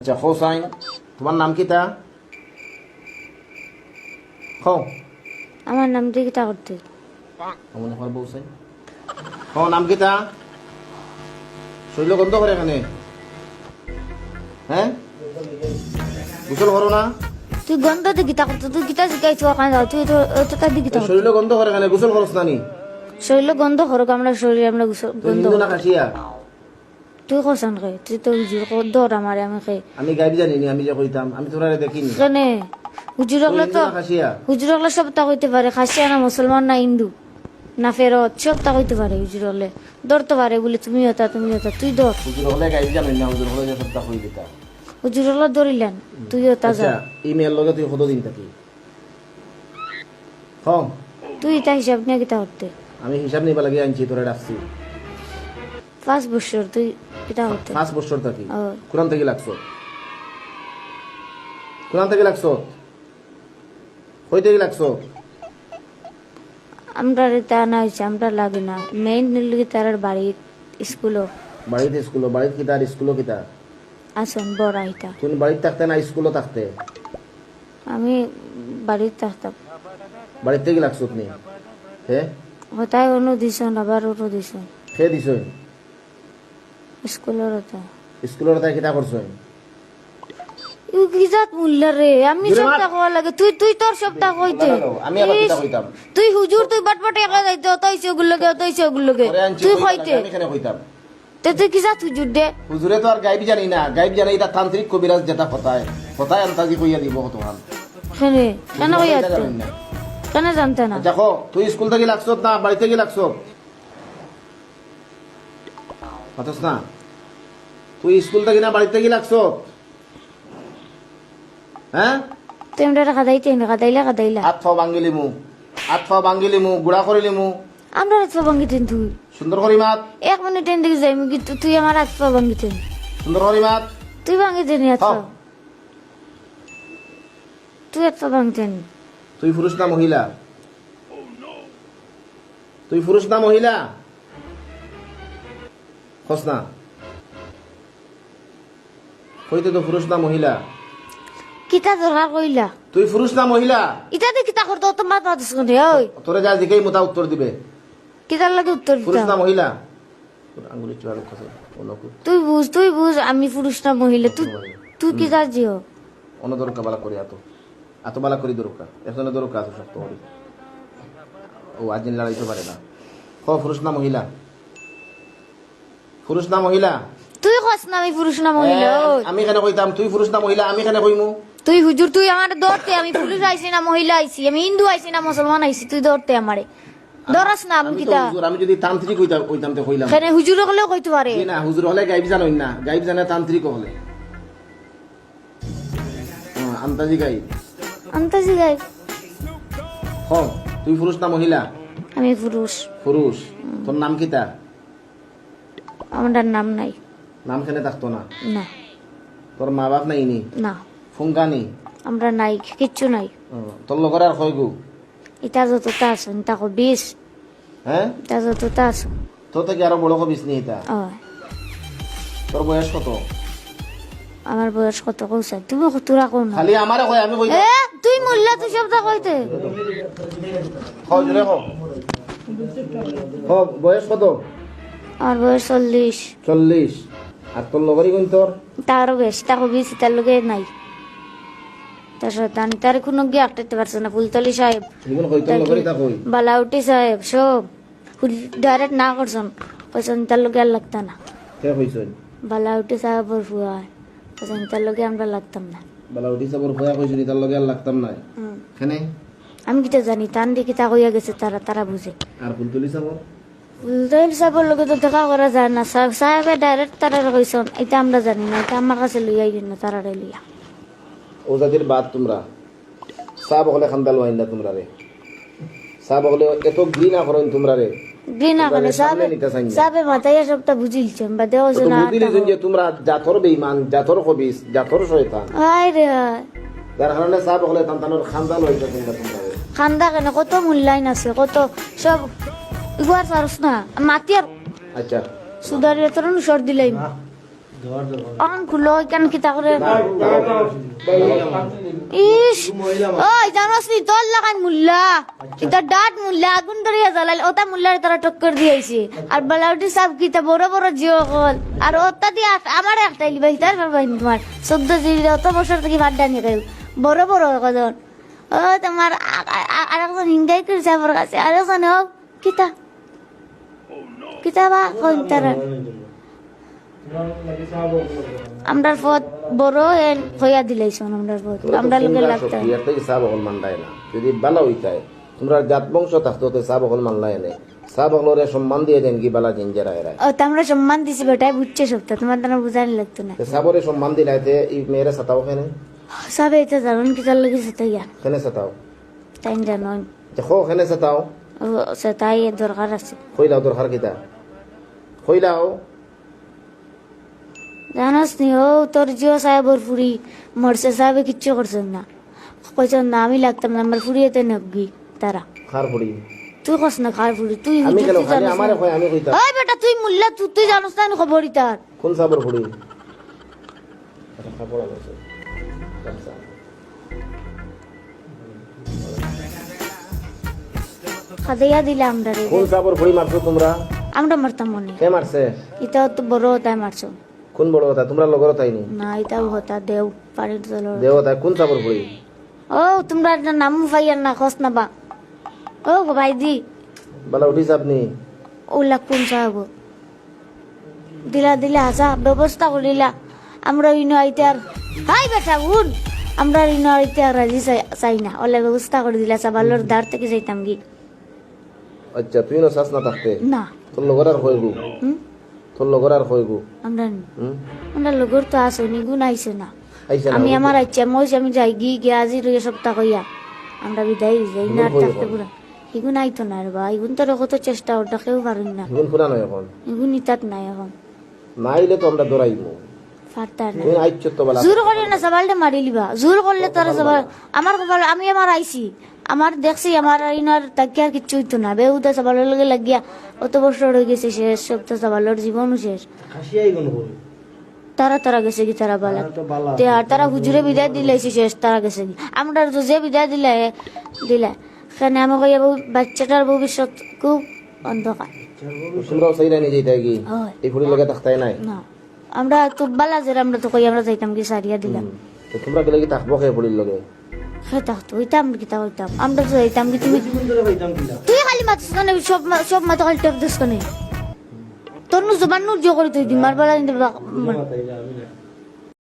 আচ্ছা হোসাইন, তোমার নাম কি তা? আমার নাম রিকিতা করতে। মনে হয় হোসাইন। নাম কি তা? শরীর গন্ধ করে এখানে, হ্যাঁ? গোসল করো না? তুই গন্ধ দি গীতা করতে, তুই গীতা শিখাইছো ওখানে যাও, তুই তো তার দি গীতা করতে। শরীর গন্ধ করে এখানে, গোসল করছ না নি? শরীর গন্ধ করো, আমরা শরীর আমরা গন্ধ না খাসিয়া। তুই কসান খাই, তুই তো হুজুর দৌড় আমারে আমি খাই। আমি গাইব জানি নি, আমি যে কইতাম, আমি তোরা দেখিনি। কেনে হুজুর হলে তো হুজুর হলে সব তা কইতে পারে, খাসিয়া না মুসলমান না হিন্দু না ফেরত সব তা কইতে পারে। হুজুর হলে ধরতে পারে বলে তুমি হতা তুই ধর। হুজুর হলে গাইব জানি না, হুজুর হলে সব তা কই দিতা। হুজুর হলে ধরিলেন তুই হতা যা। আচ্ছা ইমেল লগে তুই কত দিন থাকি? হ্যাঁ তুই তা হিসাব নিয়ে গীতা করতে। আমি হিসাব নিবা লাগি আনছি, তোরা ডাকছি 5 বছর তুই গীতা করতে। 5 বছর থাকি। ও কোরআন থেকে লাগছো? কোরআন থেকে লাগছো? কই থেকে লাগছো? আমরা তা না হয়েছে, আমরা লাগে না মেইন নিলে তার বাড়ি স্কুলও বাড়িতে স্কুলও, বাড়িতে কি তার স্কুলও কি তার? আসন বড় আইতা। তুমি বাড়িতে থাকতে না স্কুলও থাকতে? আমি বাড়িতে থাকতাম। বাড়িতে থেকে লাগছো তুমি? হ্যাঁ হতায় অনু দিছন আবার ওরও দিছন খেয়ে দিছো? স্কুলের হতা স্কুলের তাই কিতা করছো? ইজাত মূল্য রে আমি সপ্তাহ কওয়া লাগে, তুই তোর সপ্তাহ কইতে আমি আবার কিতা কইতাম? তুই হুজুর তুই বাটবাট একা যাইতে অতইছে ওগুলোকে তুই কইতে আমি কেন কইতাম? তুই কি জাত হুজুর দে? হুজুরে তো আর গাইব জানি না, গাইব জানি এটা তান্ত্রিক কবিরাজ যেটা কথায় কথায় আন্তাজি কইয়া দিব তোমার। কেন কইয়াতে কেন জানতে না? দেখো তুই স্কুল থেকে লাগছো না বাড়ি থেকে লাগছো? কথাস না, তুই স্কুল থেকে না বাড়ি থেকে লাগছো? হ্যাঁ তুই আমরা কাদাইলা হাত ফা ভাঙ্গিলিমু গুড়া করিলিমু। আমরা রাত ভাঙ্গিতেন তুই সুন্দর করি মাত। 1 মিনিট এন দিকে যাই তুই আমার হাত পা ভাঙ্গিতেন। সুন্দর করি মাত। তুই ভাঙ্গিতেন হাত পা, তুই হাত পা ভাঙতেন। তুই পুরুষ না মহিলা? তুই পুরুষ না মহিলা? খস না কইতে তো পুরুষ না মহিলা? কিতা দরকার কইলা? তুই পুরুষ না মহিলা? ইটাতে কিতা করতে তো মাত মাতিস কোনে? ওই তোরে যা দিকেই মোটা উত্তর দিবে। কিতার লাগে উত্তর পুরুষ দিতা? না মহিলা? আঙ্গুলি চড়ার কথা ওনকু তুই বুঝ আমি পুরুষ না মহিলা। তুই কি জাজিও অন্য দরকার বালা করি এত বালা করি দরকার এখন দরকার আছে শক্ত করি। ও আজ দিন লড়াইতে পারে না। পুরুষ না মহিলা? পুরুষ না মহিলা? তুই কস না আমি পুরুষ না মহিলা। ওই আমি কেন কইতাম তুই পুরুষ না মহিলা? আমি কেন কইমু? তুই হুজুর তুই আমার ধরতে, আমি পুরুষ আইছি না মহিলা আইছি, আমি হিন্দু আইছি না মুসলমান আইছি, তুই ধরতে আমারে ধরাস না। আমি কিতা আমি যদি তান্ত্রিক কইতাম তো কইলাম কেন? হুজুর হলেও কইতে পারে না, হুজুর হলে গাইব জানোই না, গাইব জানে তান্ত্রিক হলে আন্তাজি গাইব আন্তাজি গাই। তুই পুরুষ না মহিলা? আমি পুরুষ। পুরুষ। তোর নাম কি তা? আমার নাম নাই। নাম কেনে থাকতো না? না তোর মা বাপ নাই নি? না ফুঙ্কানি? আমরা নাই, কিচ্ছু নাই। তোর লগর আর কয় গু? ইটা যতটা আছেন তাকে 20। হ্যাঁ ইটা যতটা আছেন তোর থেকে আরো বড় কবিস নি এটা? তোর বয়স কত? আমার বয়স কত কইছ? তুমি তোরা কোন না খালি আমারে কয় আমি কই তুই মোল্লা তুই শব্দ কইতে জুরে বয়স কত? আমার বয়স 40। 40। আর তোর লগরি কোন তোর? তারও বেশ, তাকে 20 তার লগে নাই। তার শয়তান তার কোনো গিয়ে আটকাতে পারছে না। ফুলতলি সাহেব, এগুলো কই তোর লগরি তা কই? বালাউটি সাহেব সব ডাইরেক্ট না করছেন, কইছেন তার লগে আর লাগতা না। কে কইছেন? বালাউটি সাহেব ওর ফুয়া কইছেন তার লগে আমরা লাগতাম না। বালাউটি সাবর ভয়া কইছেন তার লগে আর লাগতাম না। কেনে? আমি কিটা জানি, তান দেখি তা কইয়া গেছে, তারা বুঝে। আর ফুলতলি সাবর? ফুলতলি সাহেবের লগে তো দেখা করা যায় না। সাহেবে ডাইরেক্ট তারা কইছেন এটা আমরা জানি না, এটা আমার কাছে লইয়া গেল না, তারা লইয়া। ও জাতির বাদ তোমরা সাব হলে খান্দাল ওয়াইন্দা তোমরা রে, সাব হলে এত ঘৃণা করেন তোমরা রে। ঘৃণা করে সাবে মাথায় সবটা বুঝিলছে বাদে ওছে না। বুঝিলেছেন যে তোমরা জাতর বেঈমান, জাতর খবিস, জাতর শয়তান। আয় রে যার কারণে সাব হলে তান্তানোর খান্দাল হইছে তোমরা রে। খান্দা কেন কত মূল্যায়ন আছে, কত সব ইগুয়ার সারস না মাতিয়ার। আচ্ছা সুদারের তরুণ সর দিলাই অন খুলো কেন কিতা করে ইস ওই জানোস নি তোর লাগান মুল্লা কিতা ডাট মুল্লা আগুন ধরিয়া জ্বালাল ওটা মুল্লার তারা টক্কর দিয়েছে আর বালাউটি সব কিতা বড় বড় জিও কল আর ওটা দিয়ে আমার একটাই লিবাই তার পারবাই তোমার 14 জিবি অত বছর থেকে ভাড্ডা নিয়ে গেল বড় বড় কদন ও তোমার আরেকজন হিংগাই করে যাবার কাছে আরেকজন হোক কিতা কিতা বা কোন তারা আমরার পথ বড় এন হইয়া দিলাইছন আমরার পথ আমরা লোকে লাগতাম ইয়াতে সাব হল মানলাই না যদি বালা হইতায় তোমরা জাত বংশ থাকতো তো সাব হল মানলাই না সাব হলরে সম্মান দিয়ে দেন কি বালা জিঞ্জারা এরা ও তোমরা সম্মান দিছি বেটাই বুঝছে সব তো তোমার তো বুঝানি লাগতো না সাবরে সম্মান দিলাইতে এই মেয়েরা সাতাও কেন সবে এটা জানুন কি তার লাগি সেটাইয়া কেন সাতাও তাই জানুন দেখো কেন সাতাও ও সেটাই দরকার আছে কইলাও দরকার কিতা কইলাও জানাস নি ও তোর জিও সাহেবর ফুরি মরসে সাহেবে কিচ্ছু করছেন না কইছেন না আমি লাগতাম না আমার ফুরিয়েতে নবগি তারা খার পড়ি তুই কস না খার ফুরি তুই আমি কেন খালি আমারে কই আমি কইতা ওই বেটা তুই মুল্লা তুই জানোস না খবরই তার কোন সাবর পড়ি এটা খাবো আছে খাদাইয়া দিলে আমরা রে কোন সাবর পড়ি মারছো তোমরা আমরা মারতাম মনে কে মারছে এটা তো বড় তাই মারছো কোন বড় কথা তোমরা লগর তাইনি না এটাও হতা দেও পানির তলর দেবতা কোন সাবর পড়ি ও তোমরা নাম ফাইয়ার না খস না বা ও ভাই দি বালা উঠিস আপনি ওলা কোন সাহেব দিলা দিলা হাসা ব্যবস্থা করিলা আমরা ইনো আইতে আর হাই বেটা উন আমরা ইনো আইতে আর রাজি চাই না ওলা ব্যবস্থা করে দিলা সাবালোর দাঁড় থেকে যাইতাম কি আচ্ছা তুই না শাস না থাকতে না তোর লগর আর হইগু হুম তোর লগর আর হইগু আমরা হুম আমরা লগর তো আসো নি গুণ আইছে না আইসা না আমি আমার ইচ্ছা মই আমি যাই গিয়ে আজি রয়ে সপ্তাহ কইয়া আমরা বিদায় যাই না আর থাকতে পুরা এগুন আইতো না রে ভাই এগুন তো কত চেষ্টা ওটা কেউ পারুন না গুণ ফুরানো এখন এগুন ইতাত নাই এখন নাইলে তো আমরা দৌড়াইবো ফারতার না তুই আইছ তো বলা জোর করলে না সবালটা মারি লিবা জোর করলে তোরা সবাল আমার কপাল আমি আমার আইছি আমার দেখছি আমার ইনার তাকে আর কিচ্ছু হইতো না বেউদা সবালের লগে লাগিয়া অত বছর হয়ে গেছে শেষ সব তো সবালের জীবনও শেষ তারা তারা গেছে কি তারা বালা তে আর তারা হুজুরে বিদায় দিলাইছে শেষ তারা গেছে কি আমরা তো যে বিদায় দিলে কারণ আমাকে বাচ্চাটার ভবিষ্যৎ খুব অন্ধকার তোমরাও সেই রানি যেটা কি হয় এই ফুড়ি লগে থাকতাই নাই না আমরা তো বালা যে আমরা তো কই আমরা যাইতাম কি সারিয়া দিলাম তো তোমরা গেলে কি থাকবো কে ফুড়ির লগে খেতাম তো হইতাম কিতা হইতাম আমরা তো যাইতাম কি তুমি তুই খালি মাছ কানে সব মাথা খালি টেপ দিস কানে তোর নু জবান নু জো করে তুই দিমার বেলা